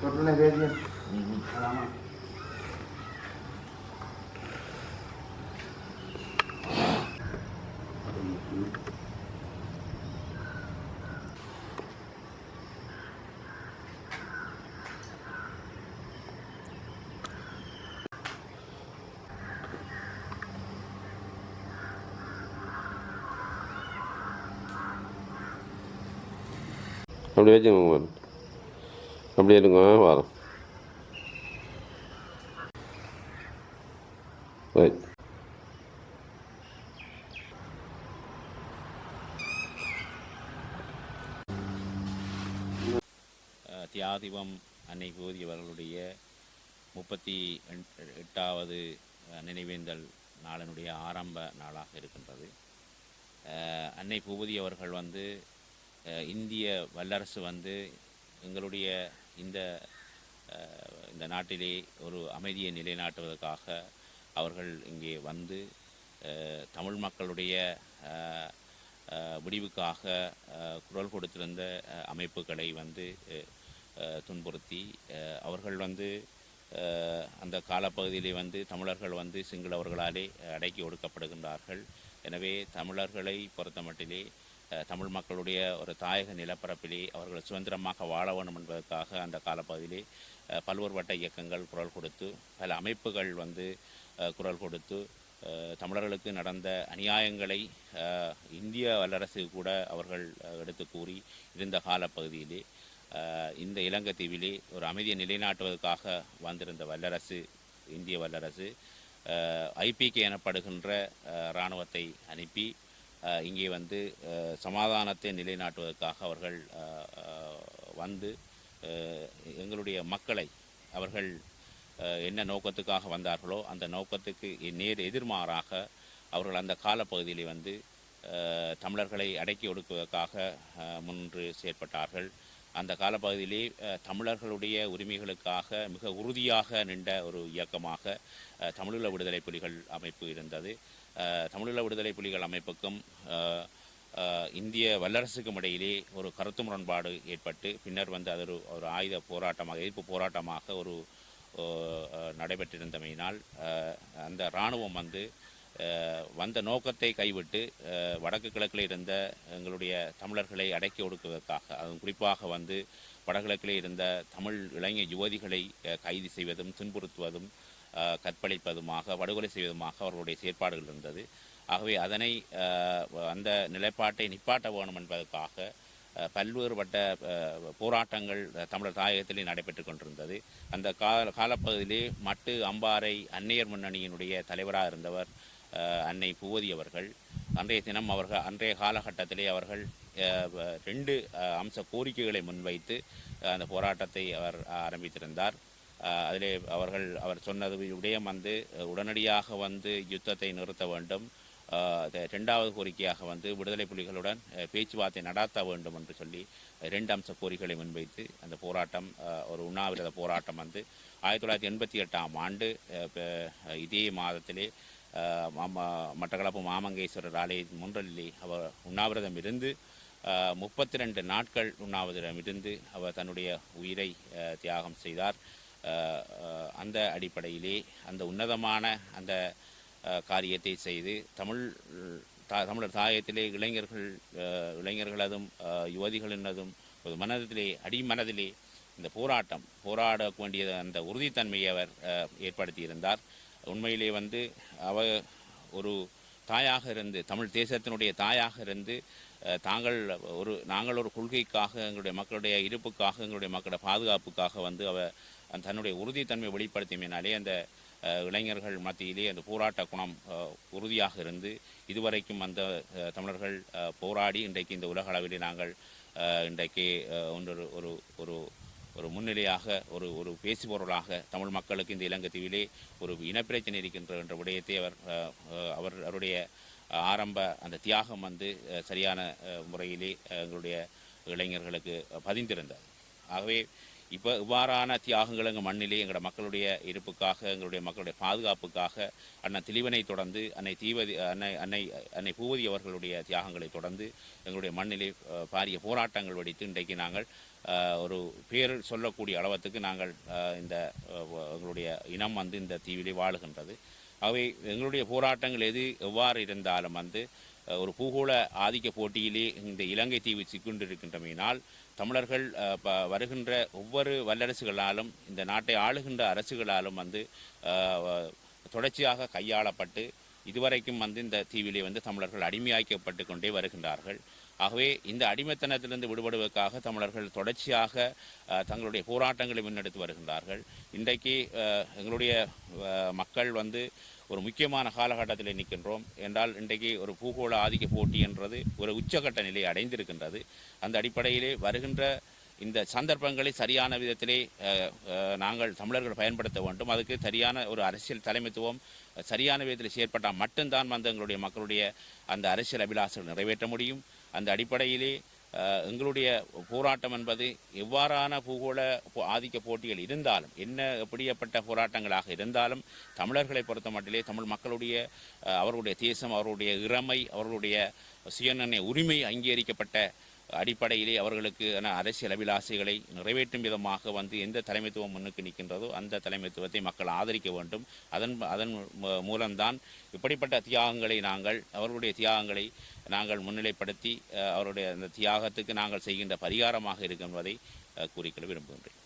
Totalnya gajian. அப்படியே வச்சுக்கோங்க, அப்படியே இருங்க, வரோம். ரைட். தியாதிபம் அன்னை பூதி அவர்களுடைய 38வது நினைவேந்தல் நாளினுடைய ஆரம்ப நாளாக இருக்கின்றது. அன்னை பூபதி அவர்கள் இந்திய வல்லரசு எங்களுடைய இந்த இந்த நாட்டிலே ஒரு அமைதியை நிலைநாட்டுவதற்காக அவர்கள் இங்கே தமிழ் மக்களுடைய விடிவுக்காக குரல் கொடுத்திருந்த அமைப்புகளை துன்புறுத்தி அவர்கள் அந்த காலப்பகுதியிலே தமிழர்கள் சிங்களவர்களாலே அடக்கி ஒடுக்கப்படுகின்றார்கள். எனவே தமிழர்களை பொறுத்தமட்டிலே தமிழ் மக்களுடைய ஒரு தாயக நிலப்பரப்பிலே அவர்கள் சுதந்திரமாக வாழ வேண்டும் என்பதற்காக அந்த காலப்பகுதியிலே பல்வேறுபட்ட இயக்கங்கள் குரல் கொடுத்து, பல அமைப்புகள் குரல் கொடுத்து தமிழர்களுக்கு நடந்த அநியாயங்களை இந்திய வல்லரசு கூட அவர்கள் எடுத்து கூறி இருந்த காலப்பகுதியிலே இந்த இலங்கை தீவிலே ஒரு அமைதியை நிலைநாட்டுவதற்காக வந்திருந்த வல்லரசு, இந்திய வல்லரசு ஐபிகே எனப்படுகின்ற இராணுவத்தை அனுப்பி இங்கே சமாதானத்தை நிலைநாட்டுவதற்காக அவர்கள் எங்களுடைய மக்களை அவர்கள் என்ன நோக்கத்துக்காக வந்தார்களோ அந்த நோக்கத்துக்கு நேர் எதிர்மாறாக அவர்கள் அந்த காலப்பகுதியிலே தமிழர்களை அடக்கி ஒடுக்குவதற்காக முன்று செயற்பட்டார்கள். அந்த காலப்பகுதியிலே தமிழர்களுடைய உரிமைகளுக்காக மிக உறுதியாக நின்ற ஒரு இயக்கமாக தமிழீழ விடுதலை புலிகள் அமைப்பு இருந்தது. தமிழீழ விடுதலை புலிகள் அமைப்புக்கும் இந்திய வல்லரசுக்கும் இடையிலே ஒரு கருத்து முரண்பாடு ஏற்பட்டு பின்னர் அது ஒரு ஆயுத போராட்டமாக, எதிர்ப்பு போராட்டமாக ஒரு நடைபெற்றிருந்தமையினால் அந்த இராணுவம் வந்த நோக்கத்தை கைவிட்டு வடக்கு கிழக்கில் இருந்த எங்களுடைய தமிழர்களை அடக்கி ஒடுக்குவதற்காக, அதுவும் குறிப்பாக வடகிழக்கிலே இருந்த தமிழ் இளைஞர் யுவதிகளை கைது செய்வதும் துன்புறுத்துவதும் கற்பழிப்பதுமாக, படுகொலை செய்வதுமாக அவர்களுடைய செயற்பாடுகள் இருந்தது. ஆகவே அதனை அந்த நிலைப்பாட்டை நிப்பாட்ட வேணும் என்பதற்காக பல்வேறுபட்ட போராட்டங்கள் தமிழர் தாயகத்திலே நடைபெற்று கொண்டிருந்தது. அந்த காலப்பகுதியிலே மட்டு அம்பாறை அன்னையர் முன்னணியினுடைய தலைவராக இருந்தவர் அன்னை பூவதி அவர்கள். அன்றைய தினம் அன்றைய காலகட்டத்திலே அவர்கள் 2 அம்ச கோரிக்கைகளை முன்வைத்து அந்த போராட்டத்தை அவர் ஆரம்பித்திருந்தார். அதிலே அவர் சொன்னது விடயம் உடனடியாக யுத்தத்தை நிறுத்த வேண்டும், 2வது கோரிக்கையாக விடுதலை புலிகளுடன் பேச்சுவார்த்தை நடாத்த வேண்டும் என்று சொல்லி 2 அம்ச கோரிக்கைகளை முன்வைத்து அந்த போராட்டம் ஒரு உண்ணாவிரத போராட்டம் 1988ஆம் ஆண்டு இதே மாதத்திலே மட்டக்களப்பு மாமங்கேஸ்வரர் ஆலய முன்றலிலே அவர் உண்ணாவிரதம் இருந்து 32 நாட்கள் உண்ணாவிரதம் இருந்து அவர் தன்னுடைய உயிரை தியாகம் செய்தார். அந்த அடிப்படையிலே அந்த உன்னதமான அந்த காரியத்தை செய்து தமிழர் தாயத்திலே இளைஞர்களதும் யுவதிகளினதும் மனதிலே அடிமனதிலே இந்த போராட வேண்டிய அந்த உறுதித்தன்மையை அவர் ஏற்படுத்தியிருந்தார். உண்மையிலே அவர் ஒரு தாயாக இருந்து, தமிழ் தேசத்தினுடைய தாயாக இருந்து நாங்கள் ஒரு கொள்கைக்காக, எங்களுடைய மக்களுடைய இருப்புக்காக, எங்களுடைய மக்களுடைய பாதுகாப்புக்காக அவர் தன்னுடைய உறுதித்தன்மை வெளிப்படுத்தியமையினாலே அந்த இளைஞர்கள் மத்தியிலே அந்த போராட்ட குணம் உறுதியாக இருந்து இதுவரைக்கும் அந்த தமிழர்கள் போராடி இன்றைக்கு இந்த உலக அளவிலே நாங்கள் இன்றைக்கு ஒரு ஒரு ஒரு முன்னிலையாக ஒரு பேசுபொருளாக தமிழ் மக்களுக்கு இந்த இலங்கை தீவிலே ஒரு இனப்பிரச்சனை இருக்கின்ற என்ற விடயத்தை அவருடைய ஆரம்ப அந்த தியாகம் சரியான முறையிலே எங்களுடைய இளைஞர்களுக்கு பதிந்திருந்தார். ஆகவே இவ்வாறான தியாகங்கள் எங்கள் மண்ணிலே எங்களோட மக்களுடைய இருப்புக்காக, எங்களுடைய மக்களுடைய பாதுகாப்புக்காக அண்ணன் திலீவனை தொடர்ந்து அன்னை பூவதி அவர்களுடைய தியாகங்களை தொடர்ந்து எங்களுடைய மண்ணிலே பாரிய போராட்டங்கள் வெடித்து இன்றைக்கு நாங்கள் ஒரு பேர் சொல்லக்கூடிய அளவத்துக்கு நாங்கள் இந்த எங்களுடைய இனம் இந்த தீவிலே வாழுகின்றது. ஆகவே எங்களுடைய போராட்டங்கள் எவ்வாறு இருந்தாலும் ஒரு பூகோள ஆதிக்க போட்டியிலே இந்த இலங்கை தீவு சிக்கொண்டிருக்கின்றமையினால் தமிழர்கள் வருகின்ற ஒவ்வொரு வல்லரசுகளாலும் இந்த நாட்டை ஆளுகின்ற அரசுகளாலும் தொடர்ச்சியாக கையாளப்பட்டு இதுவரைக்கும் இந்த தீவிலே தமிழர்கள் அடிமையாக்கப்பட்டு கொண்டே வருகின்றார்கள். ஆகவே இந்த அடிமைத்தனத்திலிருந்து விடுபடுவதற்காக தமிழர்கள் தொடர்ச்சியாக தங்களுடைய போராட்டங்களை முன்னெடுத்து வருகின்றார்கள். இன்றைக்கு எங்களுடைய மக்கள் ஒரு முக்கியமான காலகட்டத்தில் நிற்கின்றோம் என்றால் இன்றைக்கு ஒரு பூகோள ஆதிக்க போட்டி என்றது ஒரு உச்சகட்ட நிலையை அடைந்திருக்கின்றது. அந்த அடிப்படையிலே வருகின்ற இந்த சந்தர்ப்பங்களை சரியான விதத்திலே நாங்கள் தமிழர்கள் பயன்படுத்த வேண்டும். அதுக்கு சரியான ஒரு அரசியல் தலைமைத்துவம் சரியான விதத்தில் செயற்பட்டால் மட்டும்தான் எங்களுடைய மக்களுடைய அந்த அரசியல் அபிலாசங்கள் நிறைவேற்ற முடியும். அந்த அடிப்படையிலே எங்களுடைய போராட்டம் என்பது எவ்வாறான பூகோள ஆதிக்க போட்டிகள் இருந்தாலும் எப்படிப்பட்ட போராட்டங்களாக இருந்தாலும் தமிழர்களை பொறுத்த மட்டிலே தமிழ் மக்களுடைய அவர்களுடைய தேசம், அவர்களுடைய இறமை, அவர்களுடைய சுயநிர்ணய உரிமை அங்கீகரிக்கப்பட்ட அடிப்படையிலே அவர்களுக்கு அரசியல் அபிலாசைகளை நிறைவேற்றும் விதமாக எந்த தலைமைத்துவம் முன்னுக்கு நிற்கின்றதோ அந்த தலைமைத்துவத்தை மக்கள் ஆதரிக்க வேண்டும். அதன் மூலம்தான் இப்படிப்பட்ட தியாகங்களை அவர்களுடைய தியாகங்களை நாங்கள் முன்னிலைப்படுத்தி அவருடைய அந்த தியாகத்துக்கு நாங்கள் செய்கின்ற பரிகாரமாக இருக்கும் என்பதை கூறிக்கொள்ள விரும்புகின்றேன்.